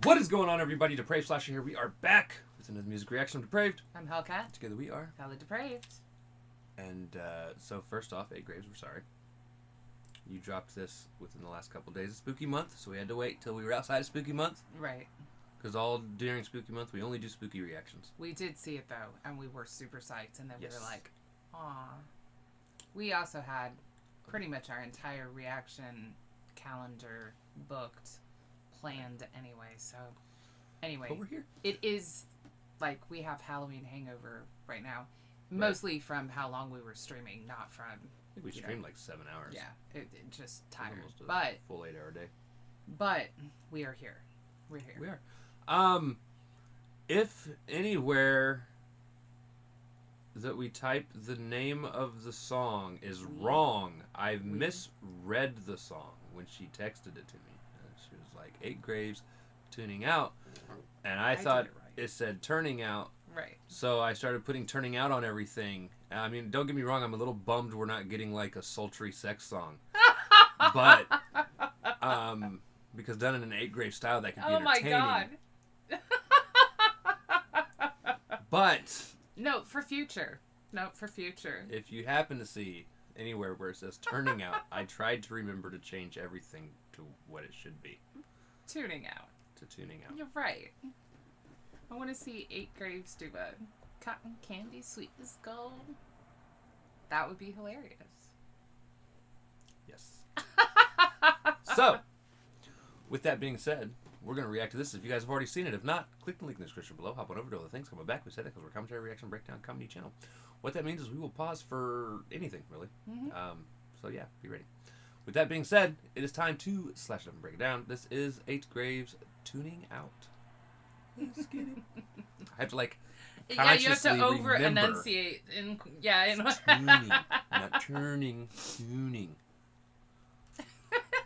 What is going on, everybody? Depraved Slasher here. We are back with another music reaction of Depraved. I'm Hellcat. Together we are HellaDepraved. And so first off, 8 Graves, we're sorry. You dropped this within the last couple of days of Spooky Month, so we had to wait till we were outside of Spooky Month. Right. Because all during Spooky Month, we only do spooky reactions. We did see it, though, and we were super psyched, and then Yes. we were like, aw. We also had pretty much our entire reaction calendar booked, planned anyway, so... Anyway, But we're here. It is, like, we have Halloween hangover right now. Mostly from how long we were streaming, not from... I think we streamed like 7 hours. Yeah, it just tired. Almost a But full 8-hour day. But we are here. We're here. We are. If anywhere that we type the name of the song is wrong, I've misread the song when she texted it to me. She was like, 8 Graves tuning out. And I thought it said turning out. Right. So I started putting turning out on everything. I mean, don't get me wrong, I'm a little bummed we're not getting like a sultry sex song. But, because done in an 8 Grave style, that could be entertaining. Oh my god. But Note for future. If you happen to see anywhere where it says turning out, I tried to remember to change everything to what it should be. Tuning out. To tuning out. You're right. I want to see 8 Graves do a cotton candy sweet as gold. That would be hilarious. Yes. So, with that being said, we're going to react to this. If you guys have already seen it, if not, click the link in the description below. Hop on over to other things. Coming back, we said that because we're a commentary, reaction, breakdown, comedy channel. What that means is we will pause for anything, really. Mm-hmm. So yeah, be ready. With that being said, it is time to slash it up and break it down. This is 8 Graves tuning out. Let's get it. I have to like you have to remember. over-enunciate. Tuning, not turning, tuning.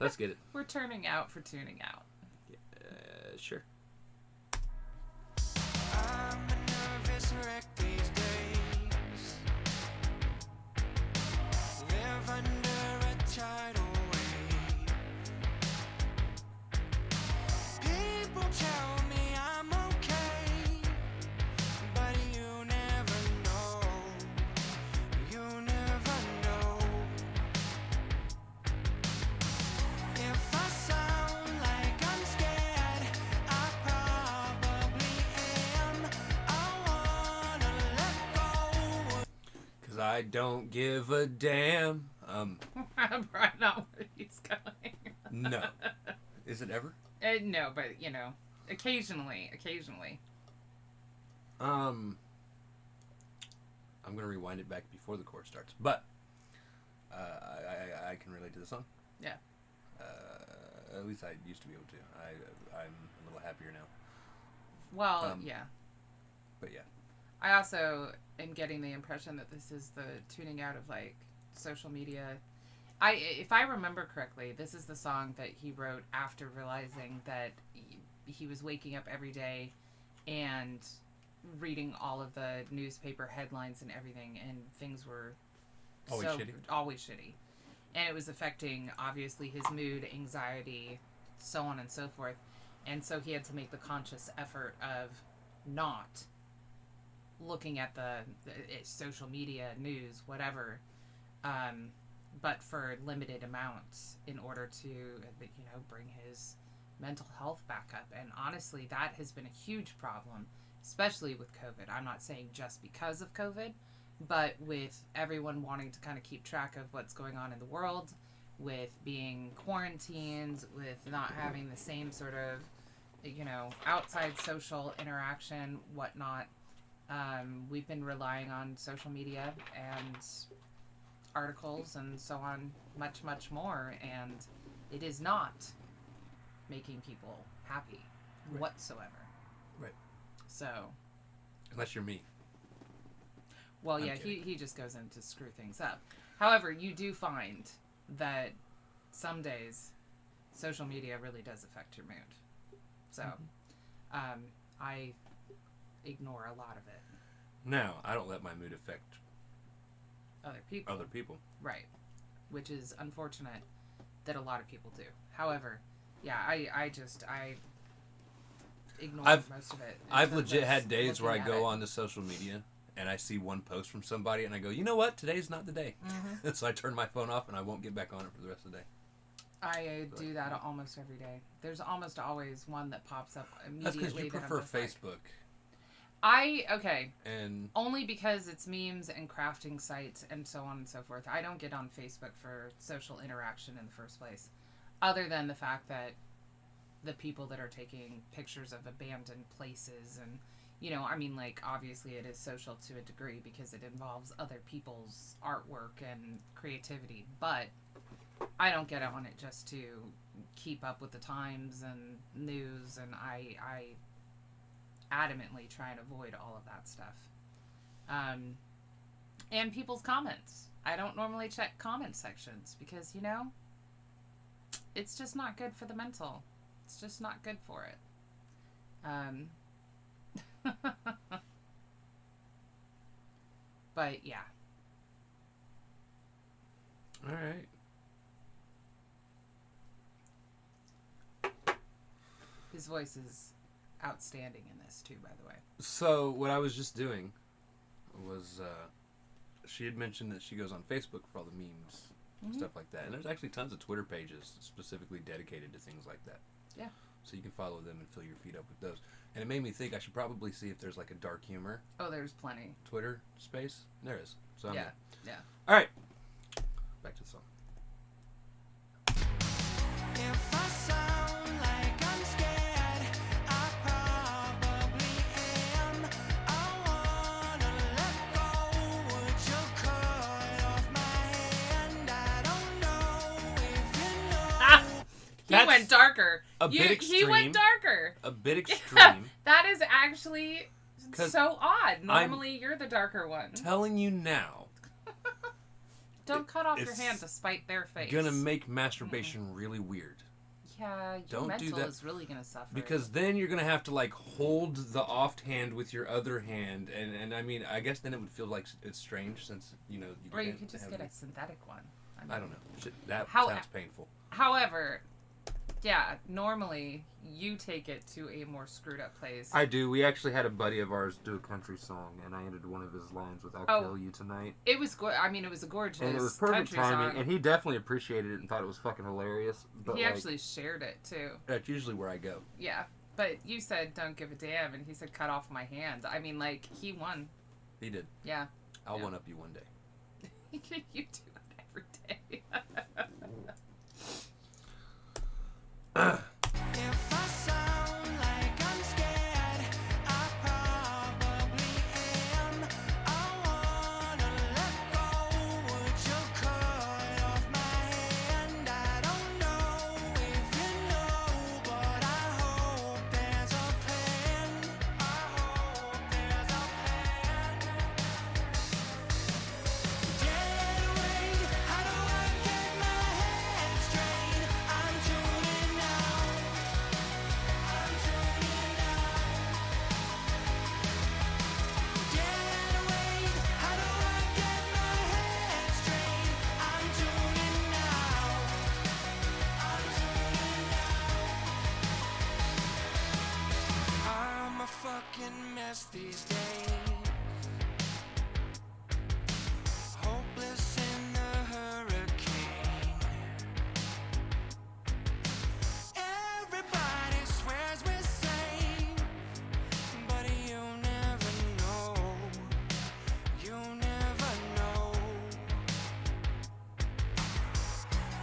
Let's get it. We're turning out for tuning out. Sure. I'm a nervous wreck these days. Live under a tidal wave. People tell me I'm okay, but you never know. You never know. If I sound like I'm scared, I probably am. I wanna let go. Cause I don't give a damn. I'm probably not where he's going. No. Is it ever? No, but, occasionally. I'm gonna rewind it back before the chorus starts, but I can relate to the song. Yeah. At least I used to be able to. I'm a little happier now. Well, yeah. But yeah. I also am getting the impression that this is the tuning out of, like, social media. If I remember correctly, this is the song that he wrote after realizing that he was waking up every day and reading all of the newspaper headlines and everything, and things were always shitty. And it was affecting, obviously, his mood, anxiety, so on and so forth. And so he had to make the conscious effort of not looking at the social media, news, whatever, but for limited amounts in order to, bring his mental health back up. And honestly, that has been a huge problem, especially with COVID. I'm not saying just because of COVID, but with everyone wanting to kind of keep track of what's going on in the world, with being quarantined, with not having the same sort of, outside social interaction, whatnot. We've been relying on social media and articles and so on, much, much more, and it is not making people happy whatsoever. Right. So. Unless you're me. Well, yeah, he just goes in to screw things up. However, you do find that some days social media really does affect your mood. So, I ignore a lot of it. No, I don't let my mood affect other people. other people. Right. Which is unfortunate that a lot of people do. However, yeah, I ignore most of it. I've legit had days where I go onto social media and I see one post from somebody and I go, you know what? Today's not the day. Mm-hmm. So I turn my phone off and I won't get back on it for the rest of the day. I do that almost every day. There's almost always one that pops up immediately. That's because you prefer Facebook. Okay. And only because it's memes and crafting sites and so on and so forth. I don't get on Facebook for social interaction in the first place. Other than the fact that the people that are taking pictures of abandoned places and, you know, I mean, like, obviously it is social to a degree because it involves other people's artwork and creativity. But I don't get on it just to keep up with the times and news, and I adamantly try and avoid all of that stuff. And people's comments. I don't normally check comment sections because, you know, it's just not good for the mental. It's just not good for it. But yeah. all right. His voice is outstanding in this too, by the way. So what I was just doing was she had mentioned that she goes on Facebook for all the memes and stuff like that. And there's actually tons of Twitter pages specifically dedicated to things like that. Yeah. So you can follow them and fill your feed up with those. And it made me think I should probably see if there's like a dark humor Oh, there's plenty. Twitter space. There is. So I'm Yeah. Yeah. all right. Back to the song. If I sound like I'm scared, I probably am. I wanna let go. Would you cut off my hand? I don't know if you know. He That's went darker. a bit He extreme. went darker. A bit extreme. That is actually 'Cause so odd. Normally, you're the darker one. Telling you now. Don't cut off your it's hand to spite their face. Gonna make masturbation really weird. Yeah, your Don't do mental that. is really gonna suffer. Because then you're gonna have to like hold the off hand with your other hand, and I mean I guess then it would feel like it's strange since you know. or you can't could just have get it. a synthetic one. mean, I don't know. That How- sounds painful. However, yeah, normally you take it to a more screwed up place. I do. We actually had a buddy of ours do a country song, and I ended one of his lines with "I'll kill you tonight," It was I mean, it was a gorgeous and it was perfect country timing. song. And he definitely appreciated it and thought it was fucking hilarious. But He like, actually shared it too. that's usually where I go. Yeah, but you said don't give a damn, and he said cut off my hand. I mean, like, he won. He did. Yeah. I'll Yeah. one up you one day. You do it every day. If I sound like I'm scared, I probably am. I wanna let go. Would you cut off my hand? I don't know if you know, but I hope there's a plan. I hope there's a plan. Dead weight, how do I get my head straight? I'm tuning out. I'm tuning out. Dead weight, how do I get my head straight? I'm tuning out. I'm tuning out. I'm a fucking mess these days. Hopeless in the hurricane. Everybody swears we're safe, but you never know. You never know.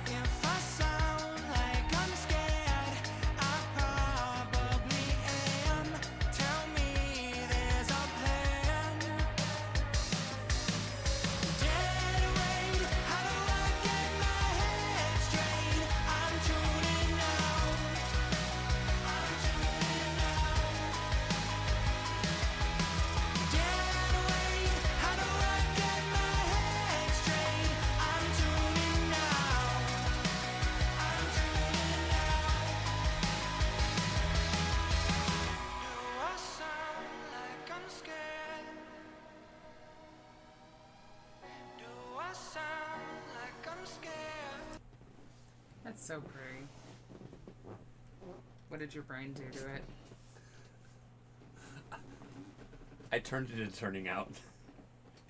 If I sound like I'm scared, I probably am. Tell me there's a plan. So pretty. What did your brain do to it? I turned it into turning out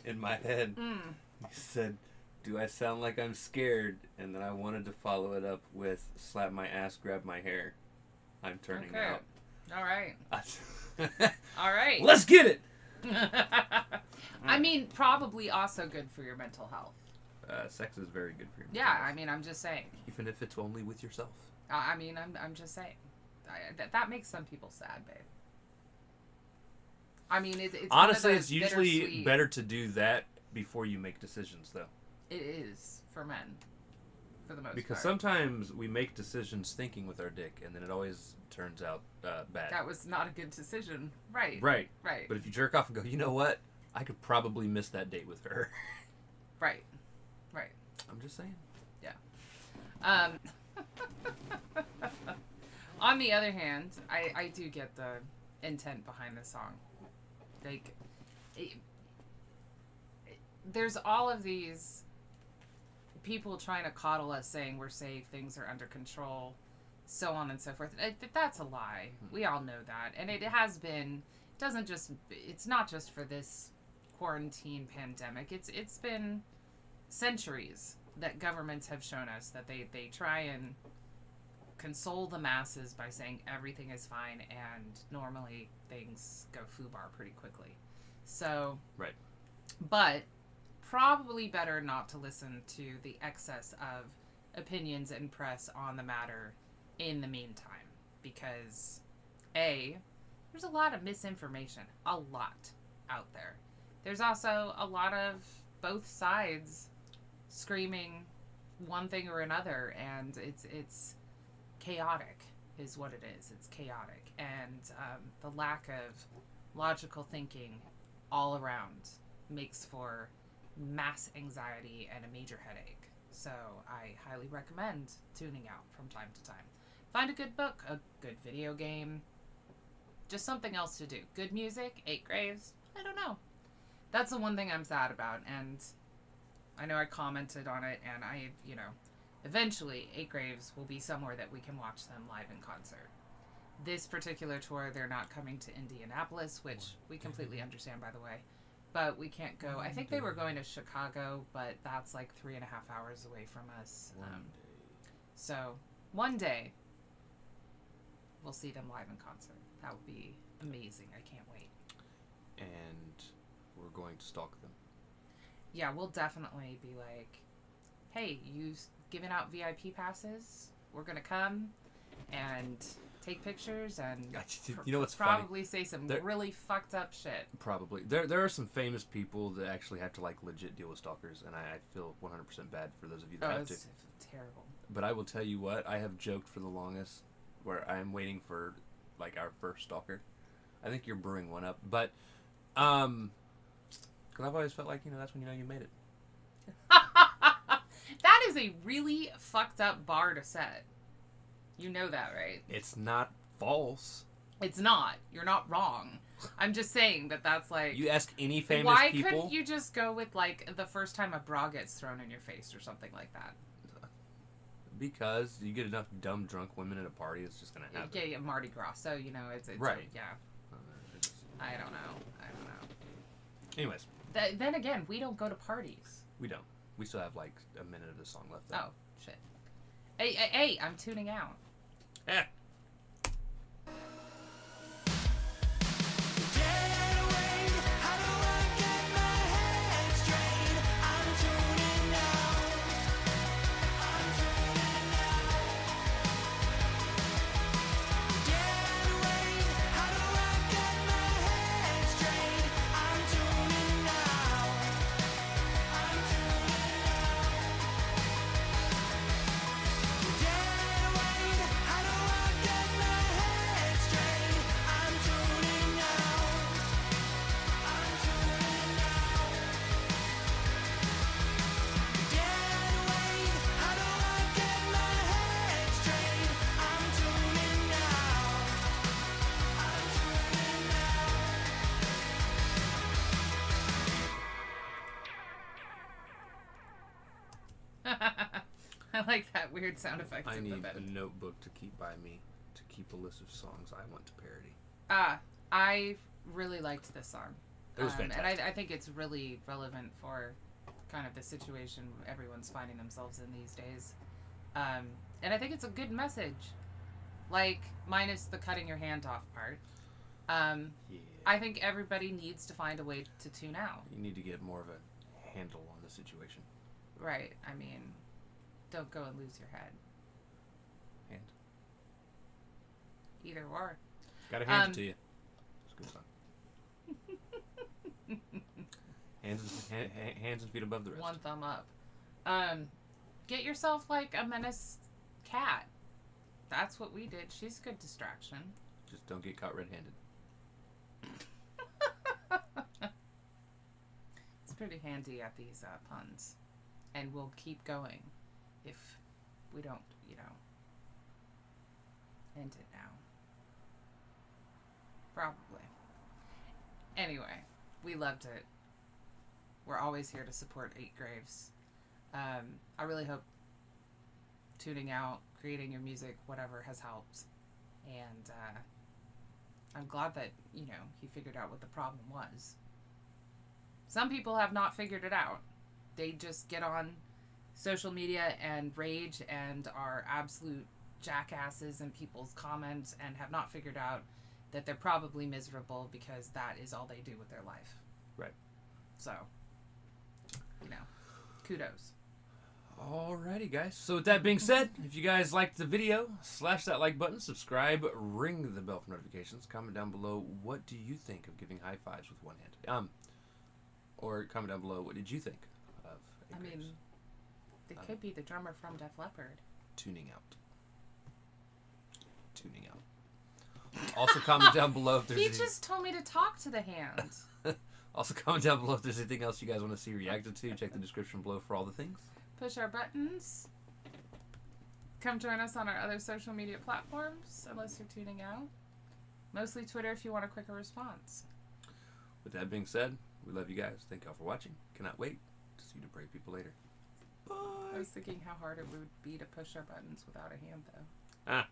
in my head. He said, "Do I sound like I'm scared?" And then I wanted to follow it up with "slap my ass, grab my hair." I'm turning out. All right. All right. Let's get it. I mean, probably also good for your mental health. Sex is very good for your mental Yeah, health. I mean, I'm just saying. Even if it's only with yourself. I mean, I'm just saying. That makes some people sad, babe. I mean, it's honestly, one of it's those usually bittersweet- better to do that before you make decisions, though. It is for men, for the most Because part. sometimes we make decisions thinking with our dick, and then it always turns out bad. That was not a good decision. Right. Right. Right. But if you jerk off and go, you know what? I could probably miss that date with her. Right. Right. I'm just saying. On the other hand, I do get the intent behind the song. Like, there's all of these people trying to coddle us saying we're safe, things are under control, so on and so forth. That's a lie. We all know that. And it has been, it's not just for this quarantine pandemic. It's been centuries that governments have shown us that they try and console the masses by saying everything is fine, and normally things go foobar pretty quickly. So, Right. But probably better not to listen to the excess of opinions and press on the matter in the meantime, because there's a lot of misinformation, a lot out there. There's also a lot of both sides screaming one thing or another, and it's chaotic is what it is. It's chaotic, and the lack of logical thinking all around makes for mass anxiety and a major headache. So I highly recommend tuning out from time to time. Find a good book, a good video game, just something else to do. Good music, 8 Graves, I don't know. That's the one thing I'm sad about, and I know I commented on it, and eventually 8 Graves will be somewhere that we can watch them live in concert. This particular tour, they're not coming to Indianapolis, which we completely understand, by the way. But we can't go. I think they were going to Chicago, but that's like 3.5 hours away from us. So one day, we'll see them live in concert. That would be amazing. I can't wait. And we're going to stalk them. Yeah, we'll definitely be like, hey, you giving out VIP passes? We're going to come and take pictures and You know what's funny? probably say some There- really fucked up shit. Probably. There are some famous people that actually have to like legit deal with stalkers, and I feel 100% bad for those of you that have to. It's terrible. But I will tell you what, I have joked for the longest where I'm waiting for like our first stalker. I think you're brewing one up, but because I've always felt like, that's when you know you made it. That is a really fucked up bar to set. You know that, right? It's not false. It's not. You're not wrong. I'm just saying that's like... You ask any famous why people. couldn't you just go with, like, the first time a bra gets thrown in your face or something like that? Because you get enough dumb drunk women at a party, it's just gonna happen. Yeah, Mardi Gras. So, it's Right. yeah. I don't know. Anyways, Then again, we don't go to parties. we don't. We still have like a minute of the song left. Oh, shit. Hey, I'm tuning out. Eh. I like that weird sound effect. I in the need bed. a notebook to keep by me to keep a list of songs I want to parody. I really liked this song. It was And fantastic. I think it's really relevant for kind of the situation everyone's finding themselves in these days. And I think it's a good message. Like, minus the cutting your hand off part. Yeah. I think everybody needs to find a way to tune out. You need to get more of a handle on the situation. Right. I mean, don't go and lose your head. Hand. Either or. Gotta hand it to you. It's good fun. Hands and feet above the rest. One thumb up. Get yourself like a menace cat. That's what we did. She's a good distraction. Just don't get caught red-handed. It's pretty handy at these puns. And we'll keep going if we don't, end it now. Probably. Anyway, we loved it. We're always here to support Eight Graves. I really hope tuning out, creating your music, whatever, has helped. And I'm glad that, he figured out what the problem was. Some people have not figured it out. They just get on social media and rage and are absolute jackasses in people's comments and have not figured out that they're probably miserable because that is all they do with their life. Right. So, kudos. Alrighty, guys. So with that being said, if you guys liked the video, slash that like button, subscribe, ring the bell for notifications, comment down below what do you think of giving high fives with one hand. Or comment down below what did you think of Eight Graves. They could be the drummer from Def Leppard. Tuning out. Also comment down below if there's He just told me to talk to the hands. Also comment down below if there's anything else you guys want to see reacted to. Check the description below for all the things. Push our buttons. Come join us on our other social media platforms, unless you're tuning out. Mostly Twitter if you want a quicker response. With that being said, we love you guys. Thank y'all for watching. Cannot wait to see you to brave people later. Bye. I was thinking how hard it would be to push our buttons without a hand, though. Ah.